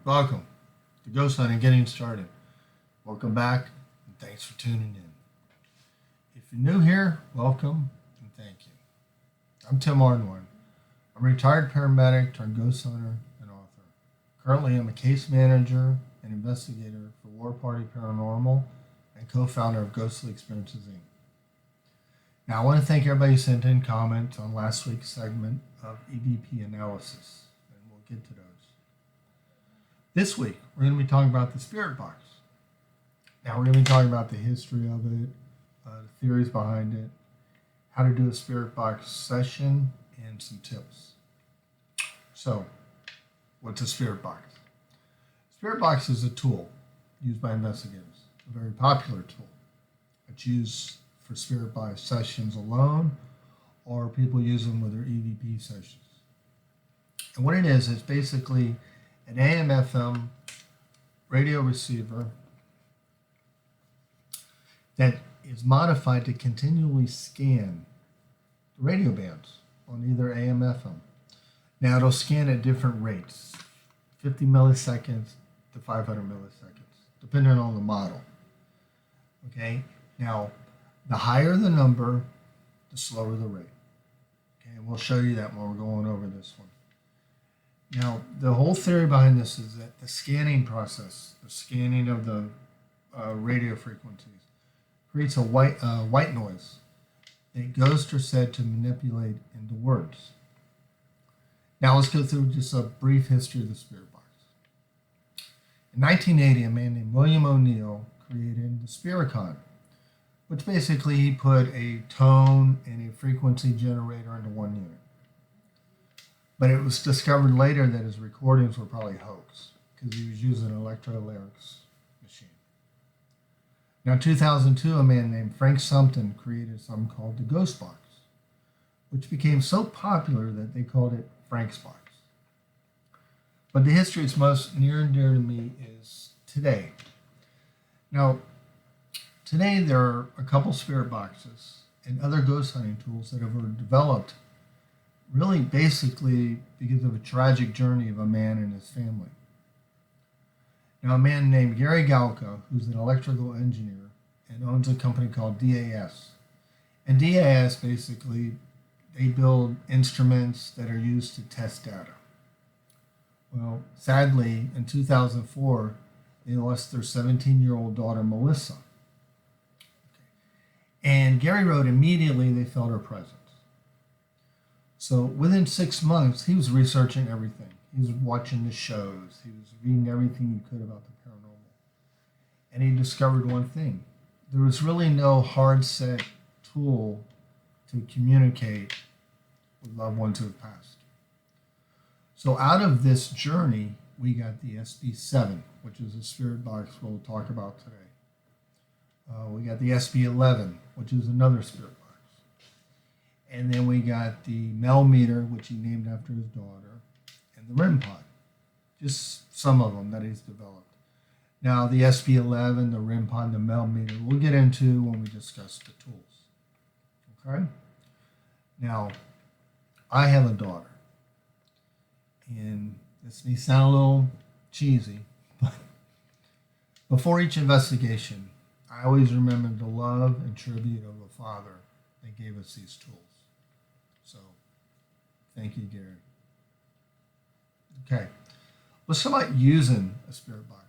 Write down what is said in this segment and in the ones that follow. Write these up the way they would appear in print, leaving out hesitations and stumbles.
Welcome to Ghost Hunting Getting Started. Welcome back and thanks for tuning in. If you're new here, welcome and thank you. I'm Tim Arnwine. I'm a retired paramedic turned ghost hunter and author. Currently, I'm a case manager and investigator for War Party Paranormal and co-founder of Ghostly Experiences Inc. Now, I want to thank everybody who sent in comments on last week's segment of EVP analysis, and we'll get to those. This week, we're going to be talking about the spirit box. Now, we're going to be talking about the history of it, the theories behind it, how to do a spirit box session, and some tips. So, what's a spirit box? Spirit box is a tool used by investigators, a very popular tool. It's used for spirit box sessions alone, or people use them with their EVP sessions. And what it is, it's basically an AM/FM radio receiver that is modified to continually scan the radio bands on either AM/FM. Now it'll scan at different rates, 50 milliseconds to 500 milliseconds, depending on the model. Okay, now the higher the number, the slower the rate. Okay, and we'll show you that when we're going over this one. Now, the whole theory behind this is that the scanning process, the scanning of the radio frequencies, creates a white noise that ghosts are said to manipulate into words. Now, let's go through just a brief history of the spirit box. In 1980, a man named William O'Neill created the Spiricon, which basically he put a tone and a frequency generator into one unit. But it was discovered later that his recordings were probably hoax because he was using an electrolyrics machine. Now, in 2002, a man named Frank Sumpton created something called the Ghost Box, which became so popular that they called it Frank's Box. But the history that's most near and dear to me is today. Now, today there are a couple spirit boxes and other ghost hunting tools that have developed really basically because of a tragic journey of a man and his family. Now, a man named Gary Galka, who's an electrical engineer and owns a company called DAS. And DAS basically, they build instruments that are used to test data. Well, sadly, in 2004, they lost their 17-year-old daughter, Melissa. And Gary wrote, immediately they felt her presence. So within 6 months, he was researching everything. He was watching the shows. He was reading everything he could about the paranormal. And he discovered one thing. There was really no hard set tool to communicate with loved ones who have passed. So out of this journey, we got the SB7, which is a spirit box we'll talk about today. We got the SB11, which is another spirit box. And then we got the Mel meter, which he named after his daughter, and the REM pod. Just some of them that he's developed. Now, the SB11, the REM pod, the Mel meter, we'll get into when we discuss the tools. Okay? Now, I have a daughter. And this may sound a little cheesy, but before each investigation, I always remember the love and tribute of the father that gave us these tools. So, thank you, Gary. Okay, let's talk about using a spirit box.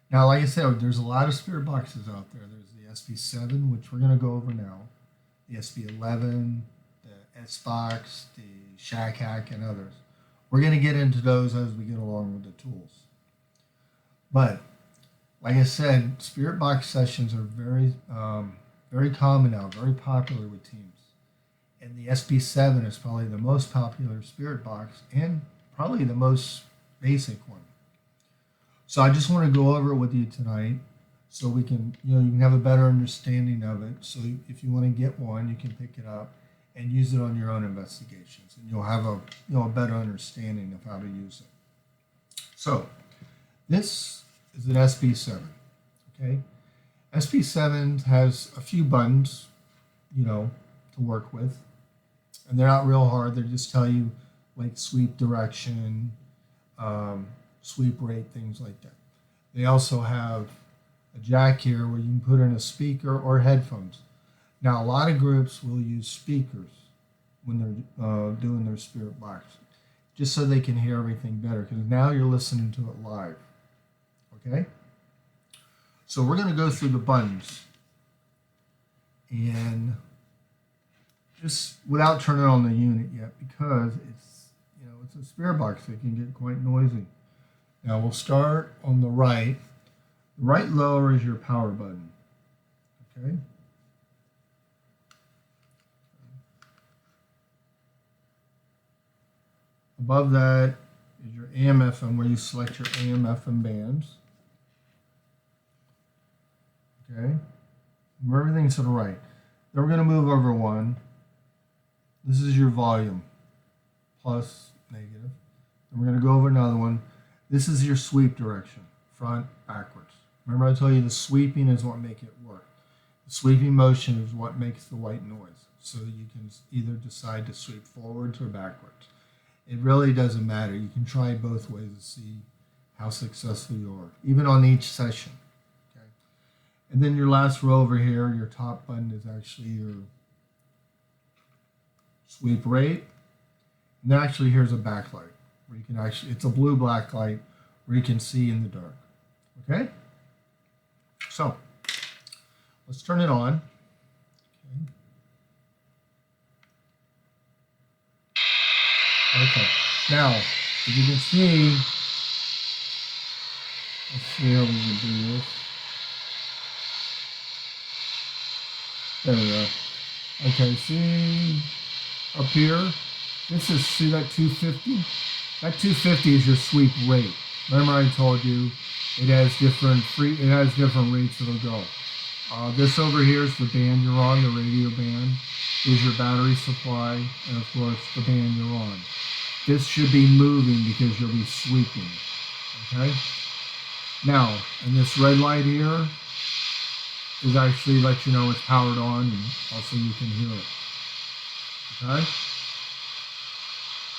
Now, like I said, there's a lot of spirit boxes out there. There's the SB7, which we're going to go over now, the SB11, the S-Box, the Shack Hack, and others. We're going to get into those as we get along with the tools. But, like I said, spirit box sessions are very common now, very popular with teams. And the SB7 is probably the most popular spirit box and probably the most basic one. So I just want to go over it with you tonight so we can, you can have a better understanding of it. So if you want to get one, you can pick it up and use it on your own investigations, and you'll have a better understanding of how to use it. So this is an SB7. Okay, SB7 has a few buttons, to work with, and they're not real hard. They just tell you like sweep direction, sweep rate, things like that. They also have a jack here where you can put in a speaker or headphones. Now, a lot of groups will use speakers when they're doing their spirit box, just so they can hear everything better, because now you're listening to it live. Okay? So we're going to go through the buttons, and just without turning on the unit yet, because it's a spirit box. It can get quite noisy. Now we'll start on the right. The right lower is your power button. Okay. Above that is your AM/FM, where you select your AM/FM bands. Okay. Move everything to the right. Then we're going to move over one. This is your volume, plus, negative. And we're going to go over another one. This is your sweep direction, front, backwards. Remember I told you the sweeping is what makes it work. The sweeping motion is what makes the white noise. So you can either decide to sweep forwards or backwards. It really doesn't matter. You can try both ways to see how successful you are, even on each session. Okay. And then your last row over here, your top button is actually your sweep rate. And then actually here's a backlight where you can it's a blue black light where you can see in the dark. Okay? So, let's turn it on. Okay. Now, if you can see, let's see how we can do this. There we go. Okay, see up here, see that 250? That 250 is your sweep rate. Remember I told you it has different rates it'll go. This over here is the band you're on, the radio band. Is your battery supply, and of course the band you're on. This should be moving because you'll be sweeping. Okay? Now, and this red light here is actually let you know it's powered on, and also you can hear it. Okay?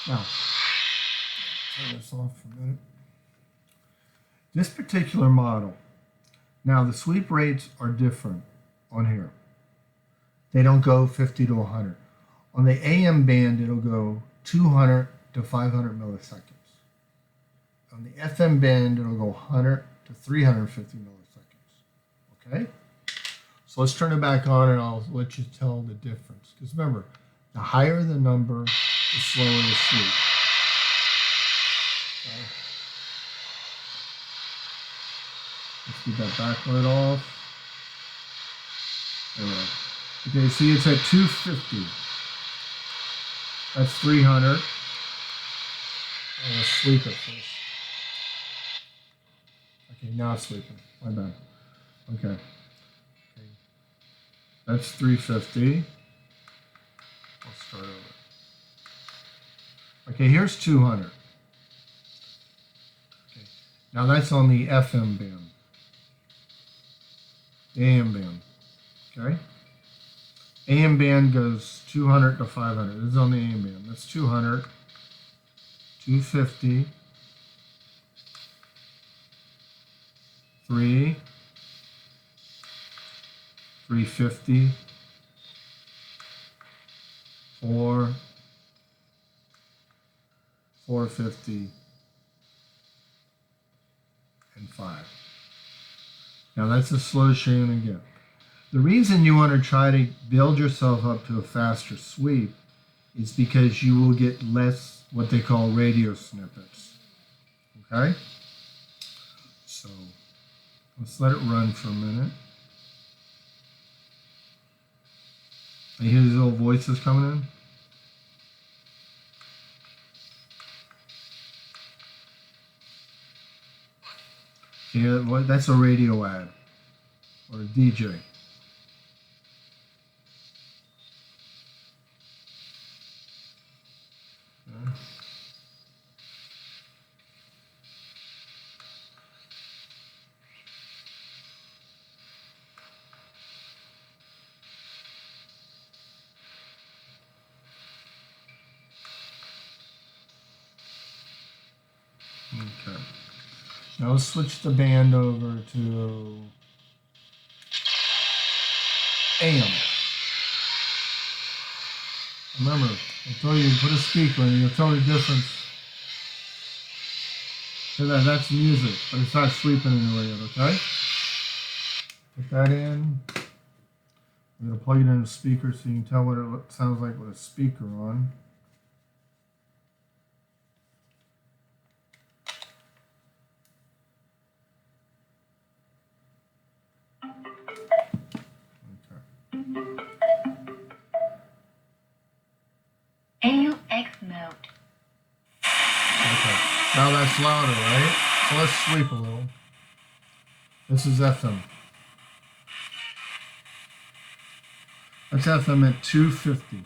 Now, turn this off for a minute. This particular model, now the sweep rates are different on here. They don't go 50 to 100. On the AM band, it'll go 200 to 500 milliseconds. On the FM band, it'll go 100 to 350 milliseconds. Okay? So let's turn it back on and I'll let you tell the difference. Because remember, the higher the number, the slower the sweep. Okay. Let's get that backlight off. There we go. Okay, see it's at 250. That's 300. Let's sweep it first. Okay, now it's sweeping. My bad. Okay. That's 350. Let's start over. Okay, here's 200. Okay, now that's on the FM band. The AM band. Okay? AM band goes 200 to 500. This is on the AM band. That's 200, 250, 3, 350, 4, 450, and 5. Now that's the slowest you're going to get. The reason you want to try to build yourself up to a faster sweep is because you will get less what they call radio snippets. Okay? So let's let it run for a minute. You hear these little voices coming in? Yeah, that's a radio ad or a DJ. Okay. Now let's switch the band over to AM. Remember, I told you to put a speaker in, you'll tell the difference. So that's music, but it's not sweeping in the radio, okay? Put that in. I'm going to plug it in the speaker so you can tell what it sounds like with a speaker on. AUX mode. Okay. Now that's louder, right? So let's sweep a little. This is FM. That's FM at 250.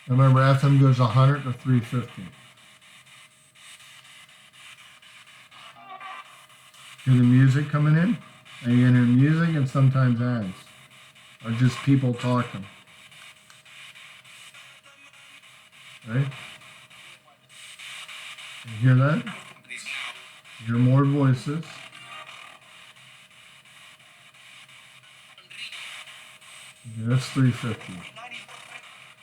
Remember, FM goes 100 to 350. Hear the music coming in? And you can hear music and sometimes ads. Or just people talking. Right? You hear that? You hear more voices. Okay, that's 350.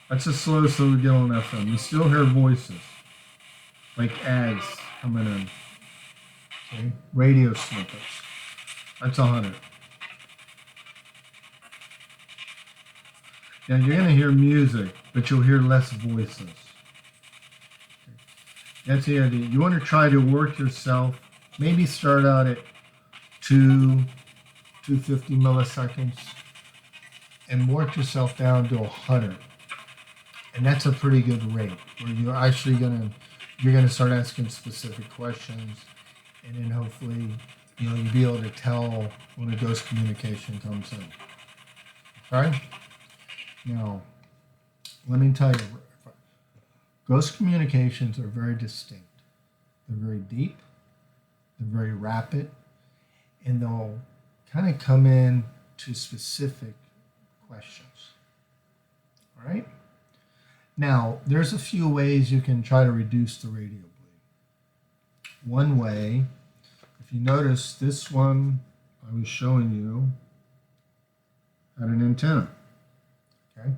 That's as slow as we get on FM. You still hear voices. Like ads coming in. Okay? Radio snippets. That's 100. Now you're going to hear music, but you'll hear less voices. Okay. That's the idea. You want to try to work yourself. Maybe start out at 250 milliseconds and work yourself down to 100. And that's a pretty good rate where you're actually you're gonna start asking specific questions, and then hopefully you'll be able to tell when a ghost communication comes in. Okay? Now, let me tell you, ghost communications are very distinct. They're very deep, they're very rapid, and they'll kind of come in to specific questions. All right? Now, there's a few ways you can try to reduce the radio bleed. One way, if you notice, this one I was showing you had an antenna. Okay?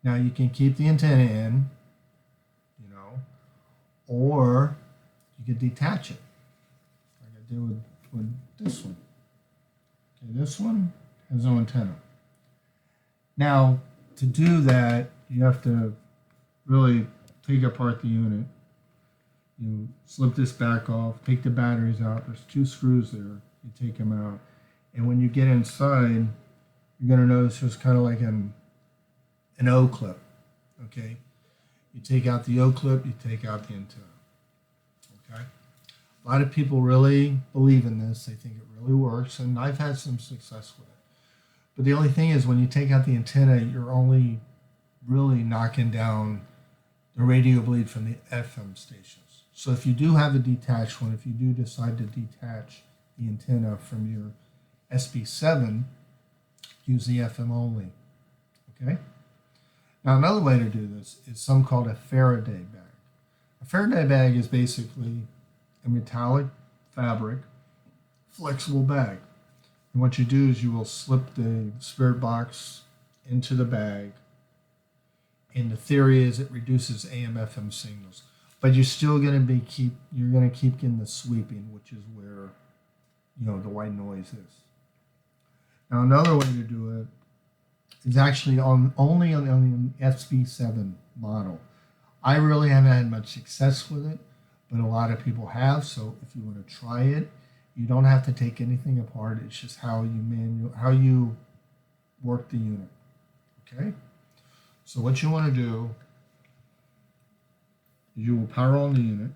Now you can keep the antenna in, or you can detach it, like I did with this one. Okay, this one has no antenna. Now, to do that, you have to really take apart the unit. You slip this back off, take the batteries out. There's 2 screws there. You take them out. And when you get inside, you're going to notice there's kind of like an O-clip. Okay? You take out the O-clip, you take out the antenna. Okay? A lot of people really believe in this. They think it really works, and I've had some success with it. But the only thing is, when you take out the antenna, you're only really knocking down the radio bleed from the FM stations. So if you do have a detached one, if you do decide to detach the antenna from your SB7, use the FM only. Okay? Now another way to do this is something called a Faraday bag. A Faraday bag is basically a metallic fabric, flexible bag. And what you do is you will slip the spirit box into the bag, and the theory is it reduces AM/FM signals. But you're still going to keep getting the sweeping, which is where the white noise is. Now another way to do it is actually only on the SB7 model. I really haven't had much success with it, but a lot of people have. So if you want to try it, you don't have to take anything apart. It's just how you work the unit. Okay? So what you want to do is you will power on the unit.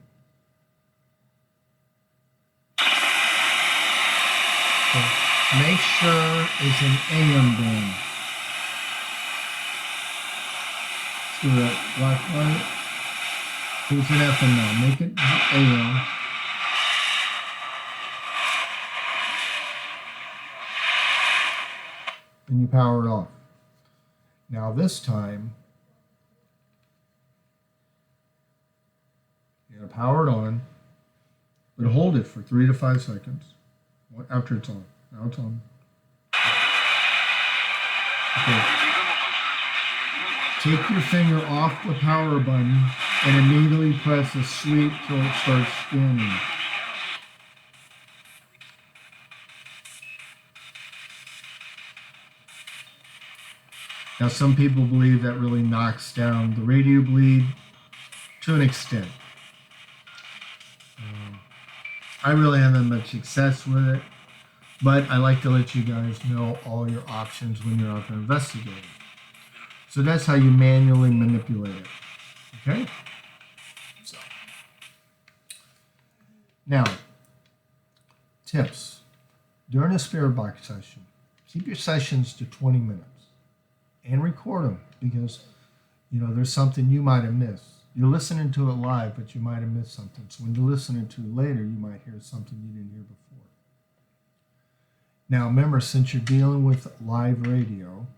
So make sure it's an AM band. See that black light? So it's an FM now. Make it AM. And you power it off. Now this time, you're going to power it on, But hold it for 3 to 5 seconds after it's on. Now it's on. Okay. Take your finger off the power button and immediately press the sweep till it starts scanning. Now, some people believe that really knocks down the radio bleed to an extent. I really haven't much success with it, but I like to let you guys know all your options when you're out there investigating. So that's how you manually manipulate it. Okay? So now, tips. During a spirit box session, keep your sessions to 20 minutes and record them because there's something you might have missed. You're listening to it live, but you might have missed something. So when you're listening to it later, you might hear something you didn't hear before. Now remember, since you're dealing with live radio,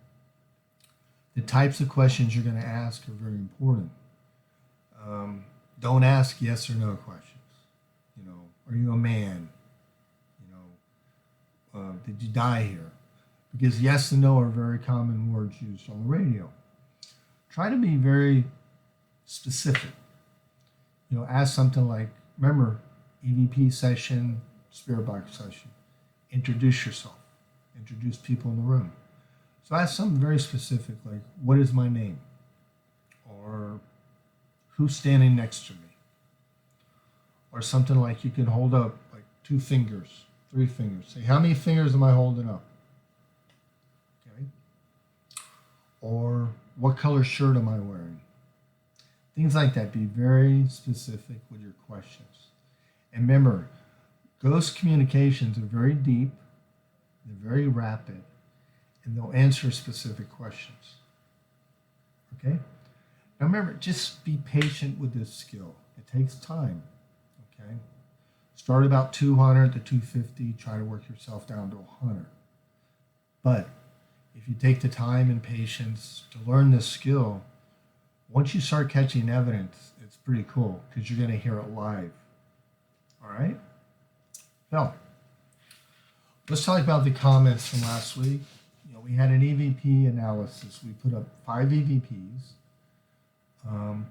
the types of questions you're going to ask are very important. Don't ask yes or no questions. Are you a man? Did you die here? Because yes and no are very common words used on the radio. Try to be very specific. Ask something like, remember, EVP session, spirit box session. Introduce yourself. Introduce people in the room. So ask something very specific, like, what is my name? Or who's standing next to me? Or something like you can hold up like 2 fingers, 3 fingers. Say, how many fingers am I holding up? Okay. Or what color shirt am I wearing? Things like that. Be very specific with your questions. And remember, ghost communications are very deep, they're very rapid, and they'll answer specific questions. Okay? Now remember, just be patient with this skill. It takes time. Okay? Start about 200 to 250, try to work yourself down to 100. But if you take the time and patience to learn this skill, once you start catching evidence, it's pretty cool because you're going to hear it live. All right? Now, let's talk about the comments from last week. We had an EVP analysis. We put up 5 EVPs.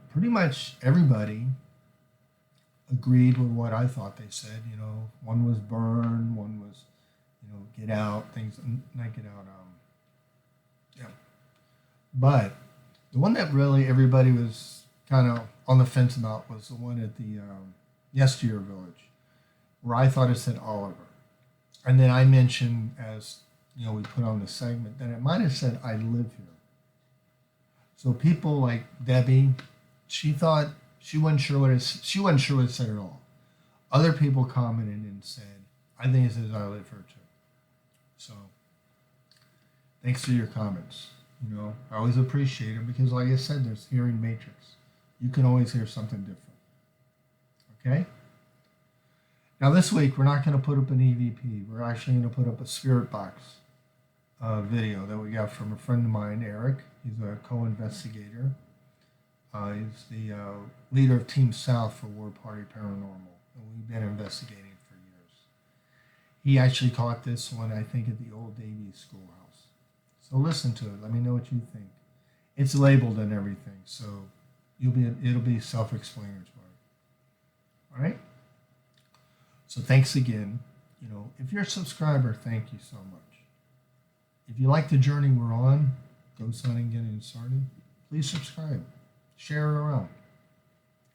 Pretty much everybody agreed with what I thought they said. One was burn, one was, get out, things, not get out. Yeah. But the one that really everybody was kind of on the fence about was the one at the Yesteryear Village, where I thought it said Oliver. And then I mentioned, as we put on the segment, that it might have said I live here. So people like Debbie, she thought she wasn't sure what it said at all. Other people commented and said, I think it says I live here too. So thanks for your comments. I always appreciate it because, like I said, there's hearing matrix. You can always hear something different. Okay? Now this week, we're not going to put up an EVP. We're actually going to put up a spirit box video that we got from a friend of mine, Eric. He's a co-investigator. He's the leader of Team South for War Party Paranormal, and we've been investigating for years. He actually caught this one, I think, at the old Davies Schoolhouse. So listen to it. Let me know what you think. It's labeled and everything, so it'll be self-explanatory. All right? So thanks again. If you're a subscriber, thank you so much. If you like the journey we're on, Ghost Hunting Getting Started, please subscribe. Share it around.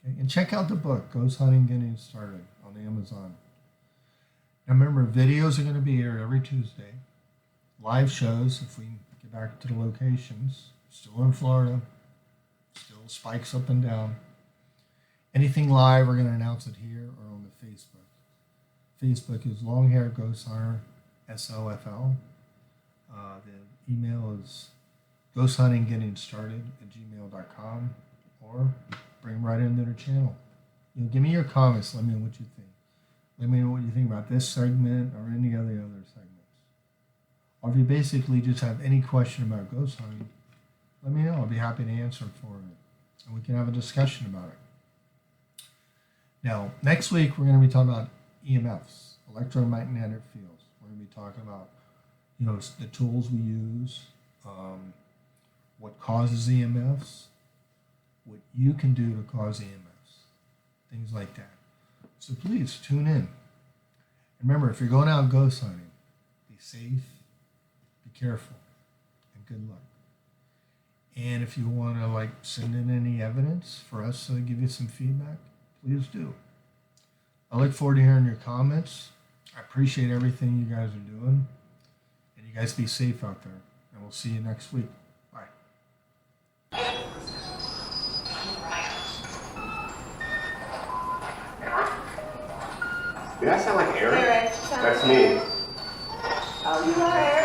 Okay? And check out the book, Ghost Hunting Getting Started, on Amazon. Now remember, videos are going to be here every Tuesday. Live shows, if we get back to the locations, still in Florida, still spikes up and down. Anything live, we're going to announce it here or on the Facebook. Facebook is Long Hair Ghost Hunter, SOFL. The email is ghosthuntinggettingstarted@gmail.com, or bring them right into their channel. Give me your comments. Let me know what you think. Let me know what you think about this segment or any other segments. Or if you basically just have any question about ghost hunting, let me know. I'll be happy to answer for it. And we can have a discussion about it. Now, next week, we're going to be talking about EMFs, electromagnetic fields. We're going to be talking about, the tools we use, what causes EMFs, what you can do to cause EMFs, things like that. So please tune in. And remember, if you're going out ghost hunting, be safe, be careful, and good luck. And if you want to send in any evidence for us to give you some feedback, please do. I look forward to hearing your comments. I appreciate everything you guys are doing. And you guys be safe out there. And we'll see you next week. Bye. Did I sound like Eric? Eric, That's me. Oh, you are Eric.